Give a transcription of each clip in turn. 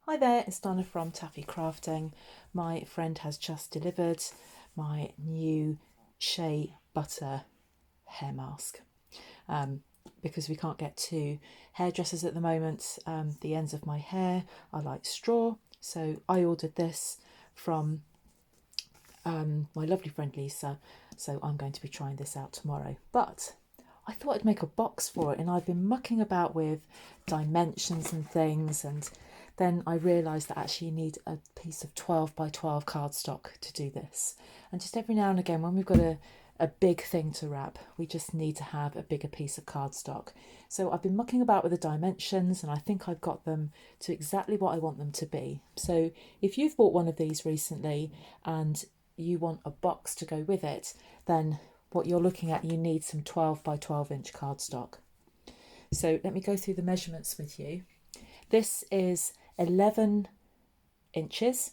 Hi there, it's Donna from Taffy Crafting. My friend has just delivered my new shea butter hair mask. Because we can't get to hairdressers at the moment, the ends of my hair are like straw. So I ordered this from my lovely friend Lisa. So I'm going to be trying this out tomorrow. But I thought I'd make a box for it, and I've been mucking about with dimensions and things, and then I realised that actually you need a piece of 12 by 12 cardstock to do this. And just every now and again, when we've got a big thing to wrap, we just need to have a bigger piece of cardstock. So I've been mucking about with the dimensions, and I think I've got them to exactly what I want them to be. So if you've bought one of these recently and you want a box to go with it, then what you're looking at, you need some 12 by 12 inch cardstock. So let me go through the measurements with you. This is 11 inches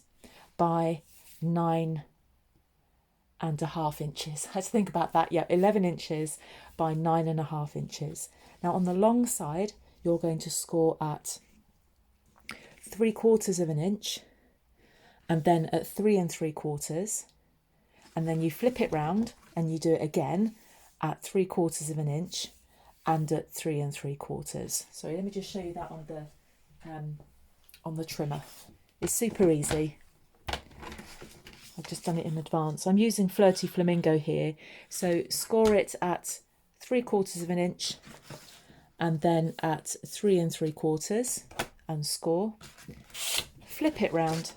by 9.5 inches. I had to think about that. Yeah, 11 inches by 9.5 inches. Now on the long side, you're going to score at 3/4 of an inch, and then at 3 3/4, and then you flip it round and you do it again at 3/4 of an inch and at 3 3/4. So let me just show you that on the trimmer. It's super easy. I've just done it in advance. I'm using Flirty Flamingo here. So score it at 3/4 of an inch and then at 3 3/4 and score. Flip it round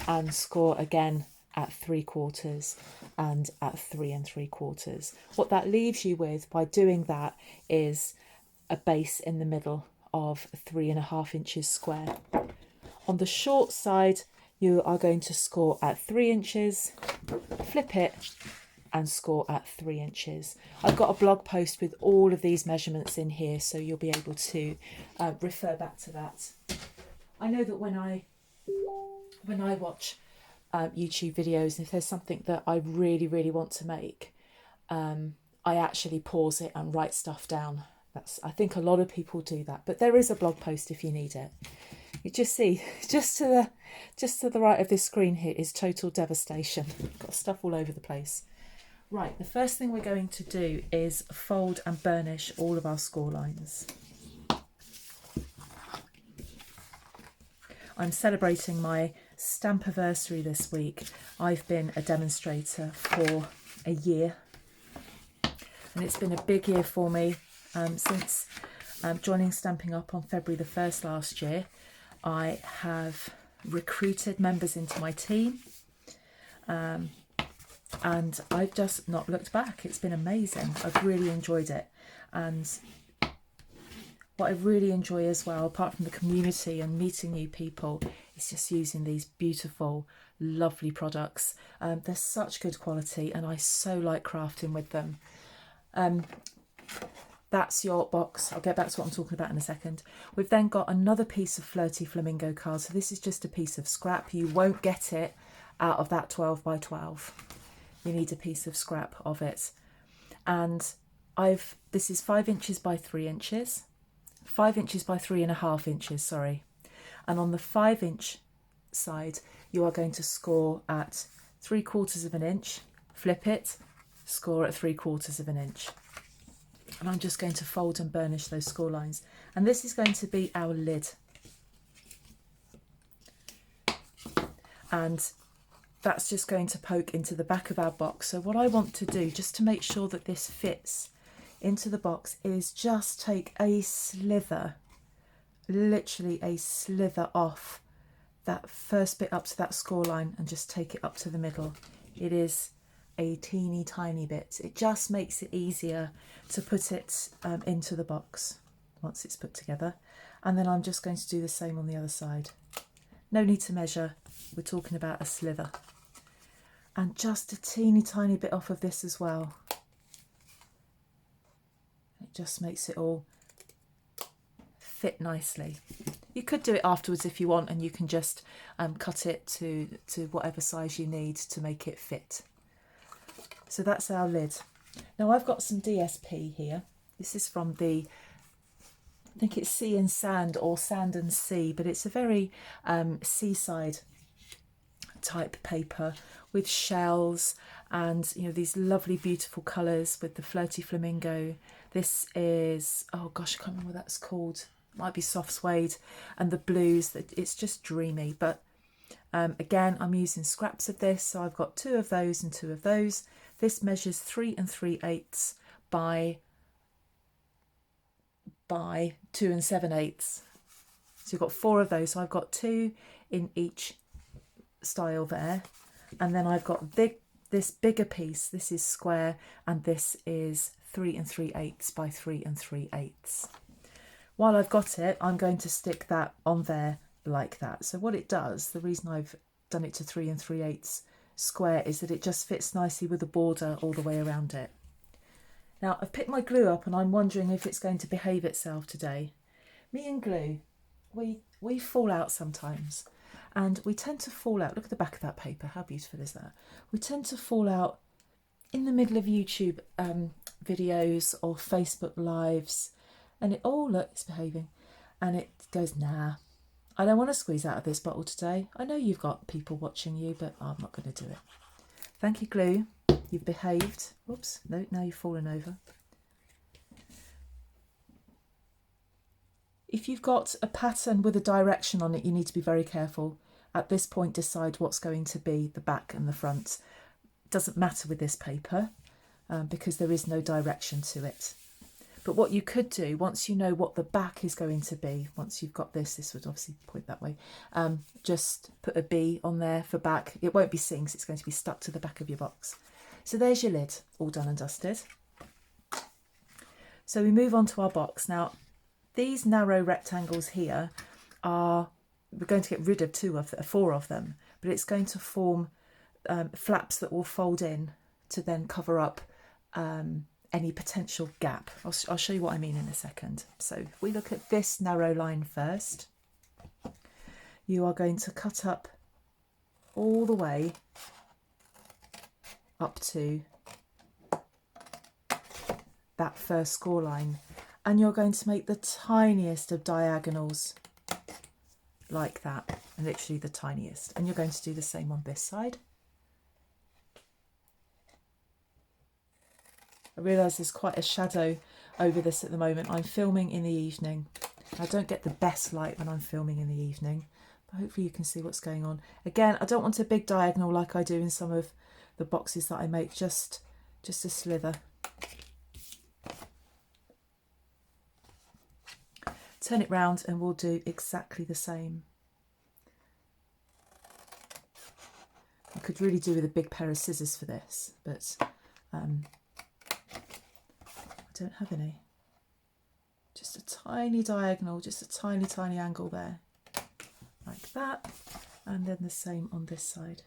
and score again at 3/4 and at 3 3/4. What that leaves you with by doing that is a base in the middle of 3.5 inches square. On the short side, you are going to score at 3 inches, flip it and score at 3 inches. I've got a blog post with all of these measurements in here, so you'll be able to refer back to that. I know that when I watch YouTube videos, if there's something that I really, really want to make, I actually pause it and write stuff down. I think a lot of people do that, but there is a blog post if you need it. You just see, just to the right of this screen here is total devastation. Got stuff all over the place. Right, the first thing we're going to do is fold and burnish all of our score lines. I'm celebrating my stampiversary this week. I've been a demonstrator for a year, and it's been a big year for me. Since joining Stampin' Up on February the 1st last year, I have recruited members into my team, and I've just not looked back. It's been amazing. I've really enjoyed it, and what I really enjoy as well, apart from the community and meeting new people, is just using these beautiful, lovely products. They're such good quality, and I so like crafting with them. That's your box. I'll get back to what I'm talking about in a second. We've then got another piece of Flirty Flamingo card. So this is just a piece of scrap. You won't get it out of that 12 by 12. You need a piece of scrap of it. And this is 5 inches by 3 inches. 5 inches by 3.5 inches, sorry. And on the 5 inch side, you are going to score at 3/4 of an inch, flip it, score at 3/4 of an inch. And I'm just going to fold and burnish those score lines. And this is going to be our lid. And that's just going to poke into the back of our box. So what I want to do, just to make sure that this fits into the box, is just take a slither, literally a slither off that first bit up to that score line and just take it up to the middle. It is a teeny tiny bit. It just makes it easier to put it into the box once it's put together. And then I'm just going to do the same on the other side. No need to measure, we're talking about a slither. And just a teeny tiny bit off of this as well. It just makes it all fit nicely. You could do it afterwards if you want, and you can just cut it to whatever size you need to make it fit. So that's our lid. Now I've got some DSP here. This is from the I think it's sea and sand or sand and sea, but it's a very seaside type paper with shells and, you know, these lovely beautiful colours with the flirty flamingo. This is, oh gosh, I can't remember what that's called. It might be soft suede, and the blues. It's just dreamy. But again, I'm using scraps of this, so I've got 2 of those and 2 of those. This measures 3 3/8 by 2 7/8. So you've got 4 of those. So I've got 2 in each style there. And then I've got this bigger piece. This is square, and this is 3 3/8 by 3 3/8. While I've got it, I'm going to stick that on there like that. So what it does, the reason I've done it to 3 3/8 square, is that it just fits nicely with the border all the way around it. Now, I've picked my glue up and I'm wondering if it's going to behave itself today. Me and glue, we fall out sometimes, and we tend to fall out. Look at the back of that paper, how beautiful is that? We tend to fall out in the middle of YouTube videos or Facebook lives, and it, oh look, it's behaving, and it goes, nah, I don't want to squeeze out of this bottle today. I know you've got people watching you, but I'm not going to do it. Thank you, glue. You've behaved. Whoops, no, now you've fallen over. If you've got a pattern with a direction on it, you need to be very careful. At this point, decide what's going to be the back and the front. It doesn't matter with this paper because there is no direction to it. But what you could do, once you know what the back is going to be, once you've got this would obviously point that way, just put a B on there for back. It won't be seen, it's going to be stuck to the back of your box. So there's your lid, all done and dusted. So we move on to our box. Now, these narrow rectangles here are, we're going to get rid of 4 of them, but it's going to form flaps that will fold in to then cover up any potential gap. I'll show you what I mean in a second. So if we look at this narrow line first, you are going to cut up all the way up to that first score line, and you're going to make the tiniest of diagonals like that, and literally the tiniest, and you're going to do the same on this side. I realise there's quite a shadow over this at the moment. I'm filming in the evening. I don't get the best light when I'm filming in the evening, but hopefully you can see what's going on. Again, I don't want a big diagonal like I do in some of the boxes that I make, just a slither. Turn it round and we'll do exactly the same. I could really do with a big pair of scissors for this, but I don't have any. Just a tiny diagonal, just a tiny angle there, like that, and then the same on this side.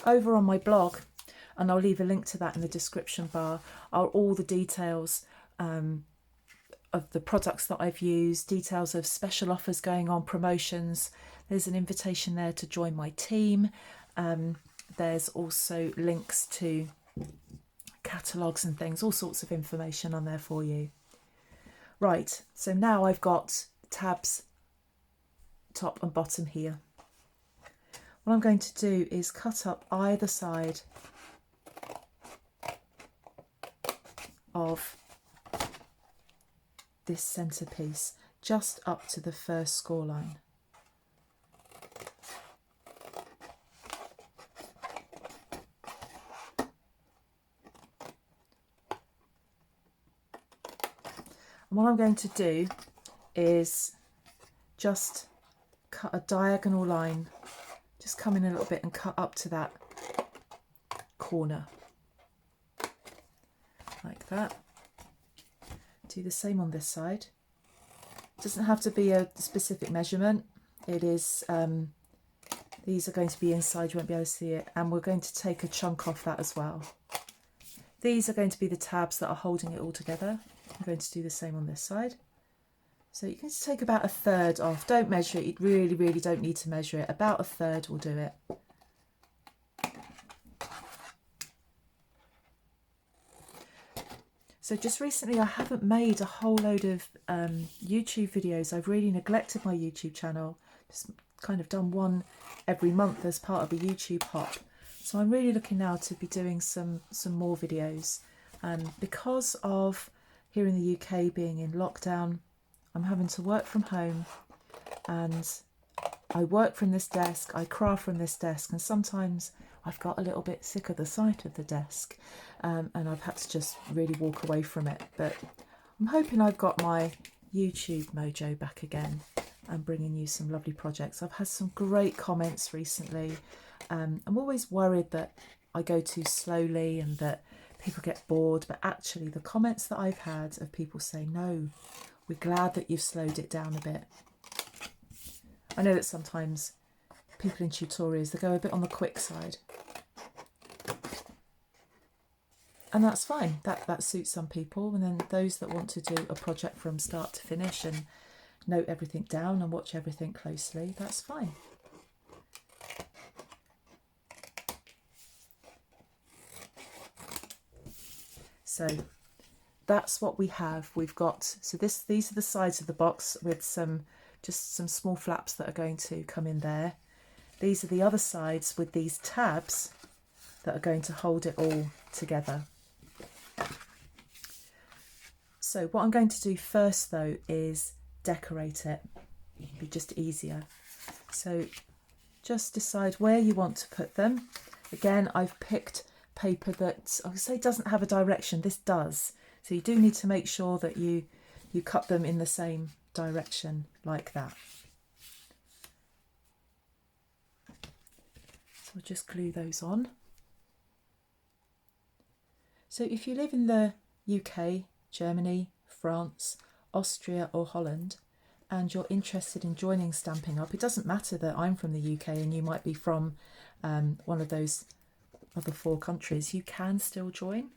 Over on my blog, and I'll leave a link to that in the description bar, are all the details of the products that I've used, details of special offers going on, promotions. There's an invitation there to join my team. There's also links to catalogues and things, all sorts of information on there for you. Right, so now I've got tabs top and bottom here. What I'm going to do is cut up either side of this centerpiece, just up to the first score line. And what I'm going to do is just cut a diagonal line, just come in a little bit and cut up to that corner, like that. Do the same on this side. It doesn't have to be a specific measurement. It is, these are going to be inside, you won't be able to see it, and we're going to take a chunk off that as well. These are going to be the tabs that are holding it all together. I'm going to do the same on this side. So you can just take about a third off. Don't measure it. You really, really don't need to measure it. About a third will do it. So just recently I haven't made a whole load of YouTube videos. I've really neglected my YouTube channel. Just kind of done one every month as part of a YouTube hop. So I'm really looking now to be doing some more videos. Because of here in the UK being in lockdown, I'm having to work from home, and I work from this desk, I craft from this desk, and sometimes I've got a little bit sick of the sight of the desk, and I've had to just really walk away from it. But I'm hoping I've got my YouTube mojo back again and bringing you some lovely projects. I've had some great comments recently. I'm always worried that I go too slowly and that people get bored, but actually the comments that I've had of people saying, no, we're glad that you've slowed it down a bit. I know that sometimes people in tutorials, they go a bit on the quick side. And that's fine, that suits some people. And then those that want to do a project from start to finish and note everything down and watch everything closely, that's fine. So that's what we have. We've got, so these are the sides of the box with just some small flaps that are going to come in there. These are the other sides with these tabs that are going to hold it all together. So what I'm going to do first though is decorate it. It'll be just easier. So just decide where you want to put them. Again, I've picked paper that I would say doesn't have a direction. This does. So you do need to make sure that you cut them in the same direction like that. So I'll just glue those on. So if you live in the UK, Germany, France, Austria or Holland, and you're interested in joining Stampin' Up, it doesn't matter that I'm from the UK and you might be from one of those other 4 countries, you can still join.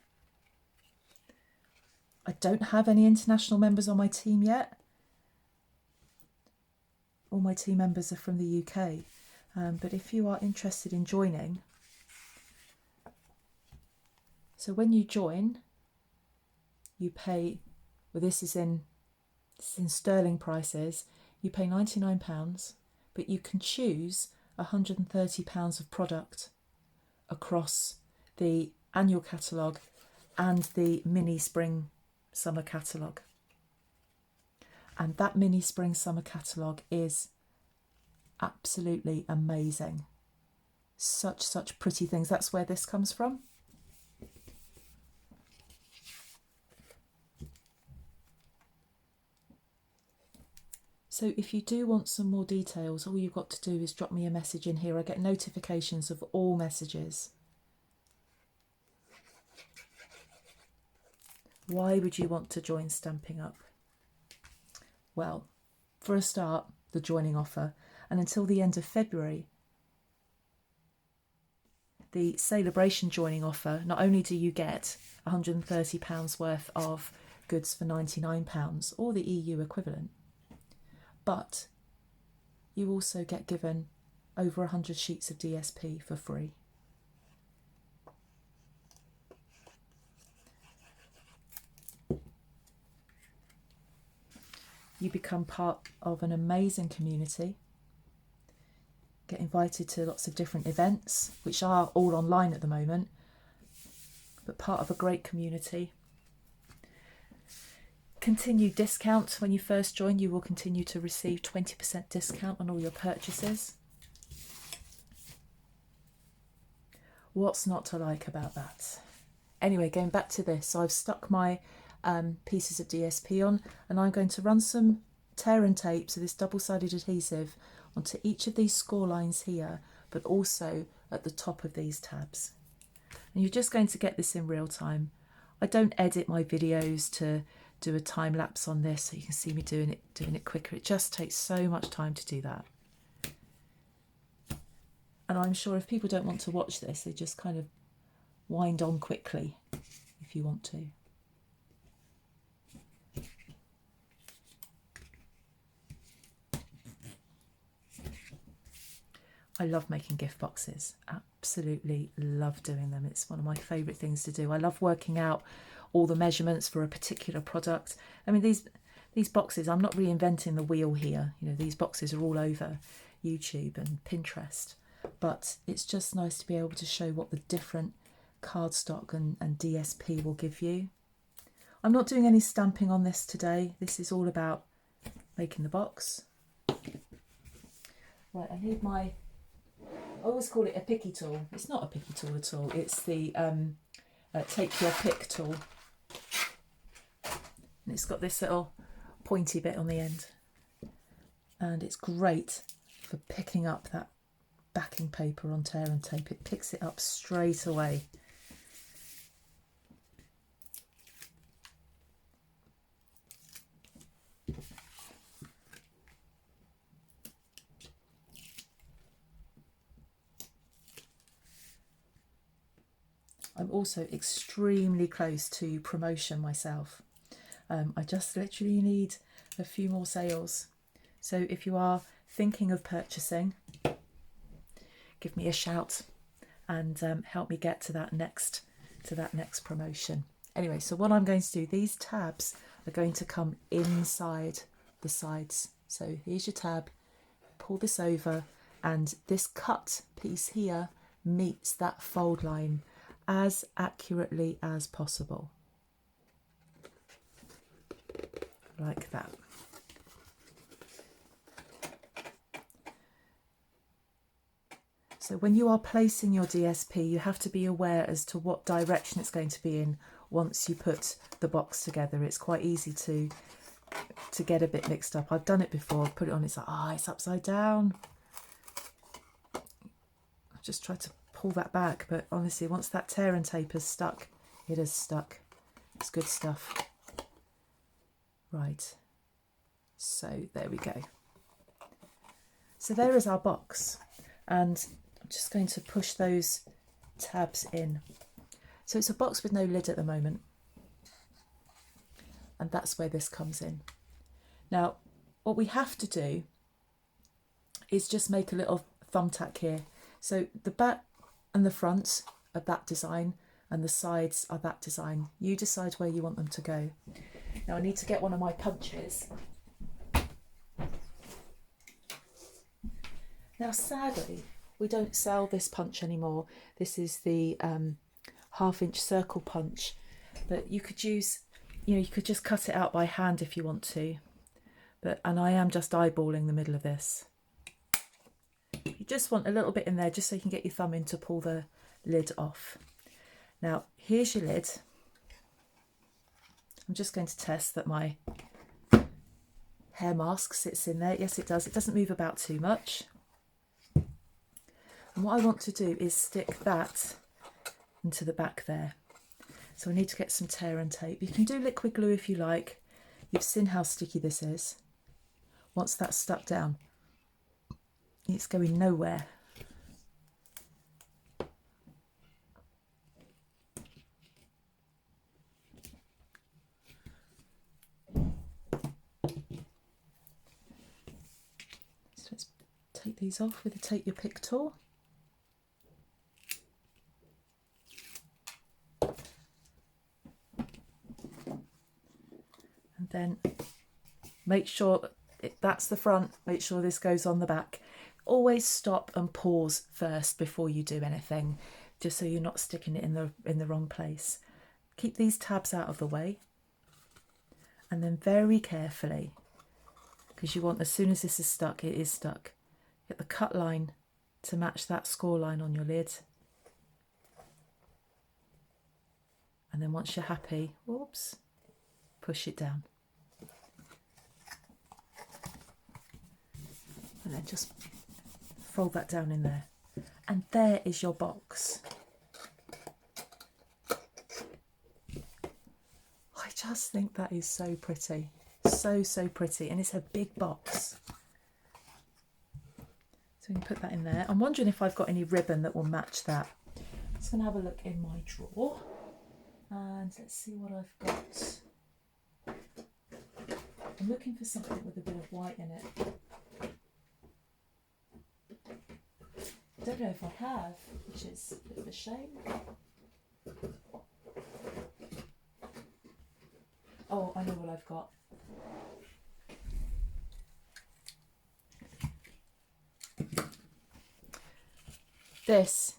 I don't have any international members on my team yet. All my team members are from the UK, but if you are interested in joining, so when you join, you pay, well this is in sterling prices, you pay £99, but you can choose £130 of product across the annual catalogue and the mini spring summer catalogue. And that mini spring summer catalogue is absolutely amazing. Such pretty things. That's where this comes from. So if you do want some more details, all you've got to do is drop me a message in here. I get notifications of all messages. Why would you want to join Stampin' Up? Well, for a start, the joining offer, and until the end of February, the celebration joining offer, not only do you get £130 worth of goods for £99 or the EU equivalent, but you also get given over 100 sheets of DSP for free. You become part of an amazing community, get invited to lots of different events, which are all online at the moment, but part of a great community. Continued discount. When you first join, you will continue to receive 20% discount on all your purchases. What's not to like about that? Anyway, going back to this, so I've stuck my pieces of DSP on, and I'm going to run some tear and tape, so this double-sided adhesive, onto each of these score lines here, but also at the top of these tabs. And you're just going to get this in real time. I don't edit my videos to do a time lapse on this so you can see me doing it quicker. It just takes so much time to do that. And I'm sure if people don't want to watch this, they just kind of wind on quickly if you want to. I love making gift boxes, absolutely love doing them. It's one of my favourite things to do. I love working out all the measurements for a particular product. I mean, these boxes, I'm not reinventing the wheel here. You know, these boxes are all over YouTube and Pinterest, but it's just nice to be able to show what the different cardstock and DSP will give you. I'm not doing any stamping on this today. This is all about making the box. Right, I need my, I always call it a picky tool. It's not a picky tool at all. It's the take your pick tool. And it's got this little pointy bit on the end. And it's great for picking up that backing paper on tear and tape. It picks it up straight away. I'm also extremely close to promotion myself. I just literally need a few more sales. So if you are thinking of purchasing, give me a shout and help me get to that next promotion. Anyway, so what I'm going to do, these tabs are going to come inside the sides. So here's your tab, pull this over, and this cut piece here meets that fold line as accurately as possible, like that. So when you are placing your DSP, you have to be aware as to what direction it's going to be in once you put the box together. It's quite easy to get a bit mixed up. I've done it before, I've put it on, it's like, it's upside down. I've just tried to pull that back, but honestly, once that tear and tape is stuck, it is stuck. It's good stuff. Right, so there we go. So there is our box, and I'm just going to push those tabs in. So it's a box with no lid at the moment, and that's where this comes in. Now, what we have to do is just make a little thumbtack here. So the back and the front are that design, and the sides are that design. You decide where you want them to go. Now I need to get one of my punches. Now sadly, we don't sell this punch anymore. This is the 1/2-inch circle punch, but you could use, you could just cut it out by hand if you want to. And I am just eyeballing the middle of this. You just want a little bit in there just so you can get your thumb in to pull the lid off. Now here's your lid. I'm just going to test that my hair mask sits in there. Yes, it does. It doesn't move about too much. And what I want to do is stick that into the back there. So I need to get some tear and tape. You can do liquid glue if you like. You've seen how sticky this is. Once that's stuck down, it's going nowhere. So let's take these off with the take your pick tool. And then make sure that's the front, make sure this goes on the back. Always stop and pause first before you do anything, just so you're not sticking it in the wrong place. Keep these tabs out of the way, and then very carefully, because you want, as soon as this is stuck, it is stuck, get the cut line to match that score line on your lid. And then once you're happy, whoops, push it down. And then just fold that down in there. And there is your box. I just think that is so pretty. So, so pretty. And it's a big box. So we can put that in there. I'm wondering if I've got any ribbon that will match that. I'm just going to have a look in my drawer. And let's see what I've got. I'm looking for something with a bit of white in it. don't know if I have, which is a bit of a shame. Oh, I know what I've got. This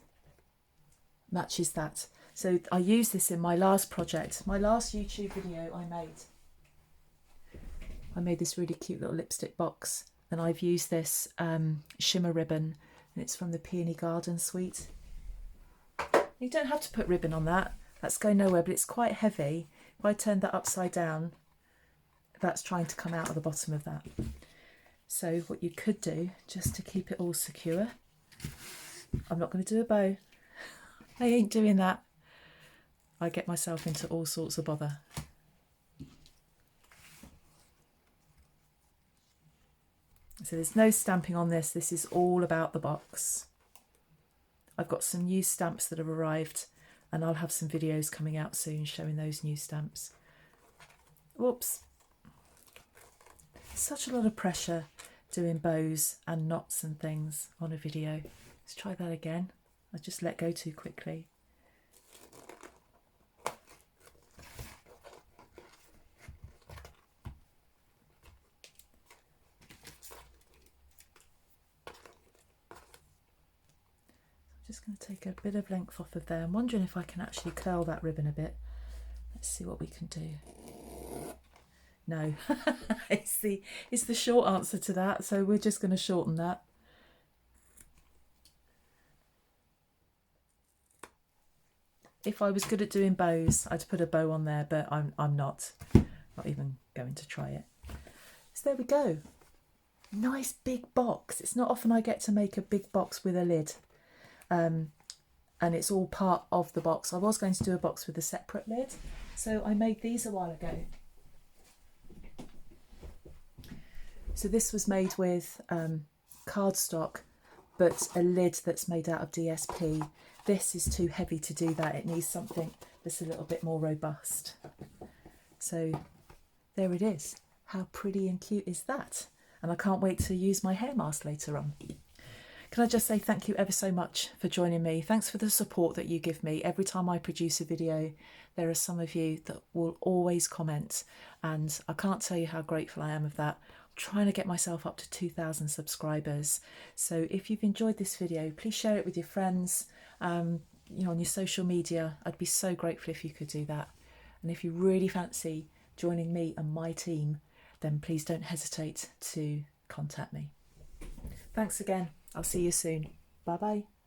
matches that. So I used this in my last project, my last YouTube video I made. I made this really cute little lipstick box, and I've used this shimmer ribbon, and it's from the Peony Garden suite. You don't have to put ribbon on that, that's going nowhere, but it's quite heavy. If I turn that upside down, that's trying to come out of the bottom of that. So what you could do, just to keep it all secure, I'm not going to do a bow. I ain't doing that. I get myself into all sorts of bother. So there's no stamping on this. This is all about the box. I've got some new stamps that have arrived, and I'll have some videos coming out soon showing those new stamps. Whoops. Such a lot of pressure doing bows and knots and things on a video. Let's try that again. I just let go too quickly. Just going to take a bit of length off of there. I'm wondering if I can actually curl that ribbon a bit. Let's see what we can do. No, it's the short answer to that, so we're just going to shorten that. If I was good at doing bows, I'd put a bow on there, but I'm not even going to try it. So there we go. Nice big box. It's not often I get to make a big box with a lid. And it's all part of the box. I was going to do a box with a separate lid, so I made these a while ago. So this was made with cardstock, but a lid that's made out of DSP. This is too heavy to do that. It needs something that's a little bit more robust. So there it is. How pretty and cute is that? And I can't wait to use my hair mask later on. Can I just say thank you ever so much for joining me. Thanks for the support that you give me. Every time I produce a video, there are some of you that will always comment, and I can't tell you how grateful I am of that. I'm trying to get myself up to 2,000 subscribers. So if you've enjoyed this video, please share it with your friends, on your social media. I'd be so grateful if you could do that. And if you really fancy joining me and my team, then please don't hesitate to contact me. Thanks again. I'll see you soon. Bye bye.